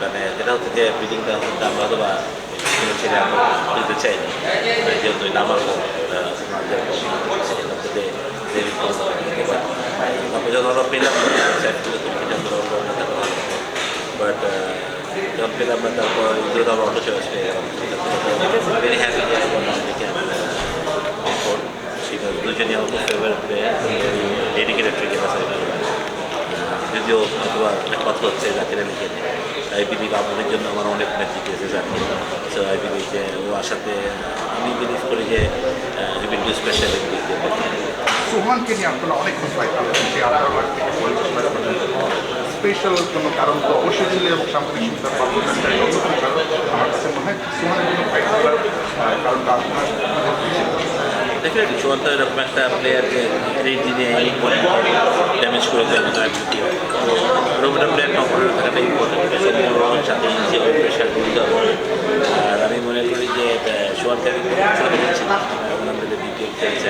মানে যেটা হচ্ছে যে বিল্ডিংটা হচ্ছে আমরা হয়তো বা ছেড়ে আমরা দিতে চাইনি যেহেতু এটা আমার তারপরে যখন আমরা পেলাম বাট যখন পেলাম না তারপর যেহেতু আমরা অটো চয়েস পেয়ে গেলাম ভেরি হ্যাপি দুজনই আমার খুব ফেভারিট প্লেয়ার ডেডিকেটেড ক্রিকেটার যদিও অথবা একটা কথা হচ্ছে জাকির আলীকে আই বিলিভ আমাদের জন্য আমার অনেক ম্যাচ জিতেছে জাকির সো আই বিলিভ যে ও আসাতে আমি বিলিভ করি যে উইল ডু স্পেশাল সুহানকে নিয়ে আপনারা অনেক স্পেশাল কোনো কারণ তো অবশ্যই ছিল এবং সাম্প্রতিক সুবিধার আমার কাছে মনে হয় সুহানের জন্য ফাইট করার কারণটা আপনার ডেফিনেটলি সুহান তো এরকম একটা প্লেয়ার যে এই দিনে এই ড্যামেজ করে দেবে এরকম একটা প্লেয়ার কম্পিউটার থাকাটা ইম্পর্টেন্ট সাথে যে প্রেশার দিতে হবে আর আমি মনে করি যে সুহানকে আমি দ্বিতীয় খেলছে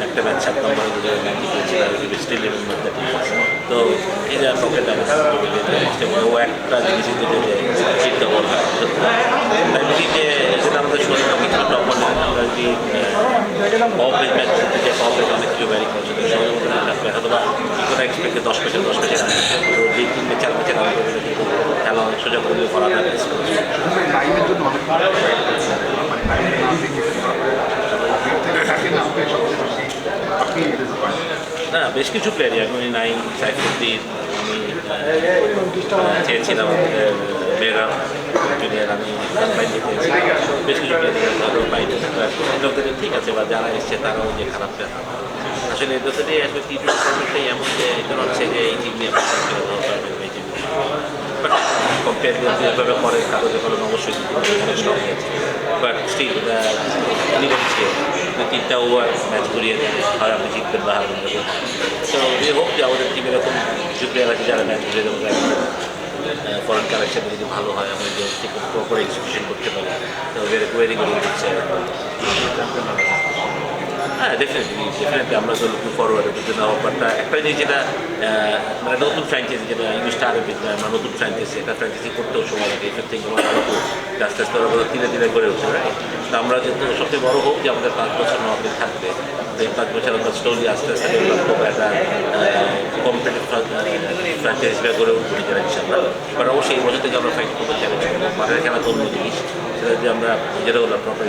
একটা ম্যাচ 7 নম্বরে খেলছে স্টিল মধ্যে তো এই যে পকেট ও একটা জিনিস দিতে যে চিন্তা বলবে তাই বলি যে যেটা আমাদের শরীর কিছু টপ আমরা যদি অফেজ ম্যাচ খেলতে যে অফেজ অনেক কিছু ব্যারি করছে হয়তো বা কোনো এক্সপেক্টে 10 পেছে তো যেই 3 ম্যাচ 4 ম্যাচে খেলা অনেক সোজা করে করা যায় টাইমের জন্য না বেশ কিছু প্লেয়ারই এখন নাইম সাইফুদ্দিন আমি চেয়েছিলাম মেয়েরা জুনিয়র আমি বেশ কিছু প্লেয়ার পাইনি ঠিক আছে বা যারা এসছে তারাও যে খারাপ প্লেয়ার আসলে এটাতে আসলে টি-20 এমন যে এটা হচ্ছে যে এই টিম নিয়ে কম্পেয়ার যেভাবে করে কাগজে কলম অবশ্যই স্টক হয়েছে বাট স্টিল নিরক্ষে 3টা ওভার ম্যাচ ঘুরিয়ে হয় আপনি জিতবেন বা হারবেন তো এই হোক যে আমাদের টিমে এরকম কিছু প্লেয়ার আছে যারা ম্যাচ ঘুরিয়ে দেবো ফরেন কালেকশন যদি ভালো হয় আমরা যে প্রপার এক্সিকিউশন করতে পারি তো ভেরি গুড হচ্ছে হ্যাঁ ডেফিনেটলি আমরা তো লুকিং ফরওয়ার্ড এর জন্য ব্যাপারটা একটা জিনিস যেটা মানে নতুন ফ্র্যাঞ্চাইজি যেটা ইউ স্টার আমরা নতুন ফ্র্যাঞ্চাইজি এটা ফ্র্যাঞ্চাইজি করতেও সময় লাগে এটার থেকে আমরা আস্তে আস্তে ওরা ধীরে ধীরে গড়ে উঠছে রাইট তো আমরা যেহেতু সবচেয়ে বড় হোক যে আমাদের 5 বছর নবাবে থাকবে এই 5 বছর আমরা স্লোলি আস্তে আস্তে ডেভেলপ করবো একটা কম্পিটিভ ফ্র্যাঞ্চাইজি হিসেবে গড়ে উঠতে যারা ইনশাআল্লাহ বাট অবশ্যই এই বছর থেকে আমরা ফাইট করতে চ্যালেঞ্জ করবো মাঠের খেলা তো অন্য জিনিস সেটা যদি আমরা নিজেরা প্রপার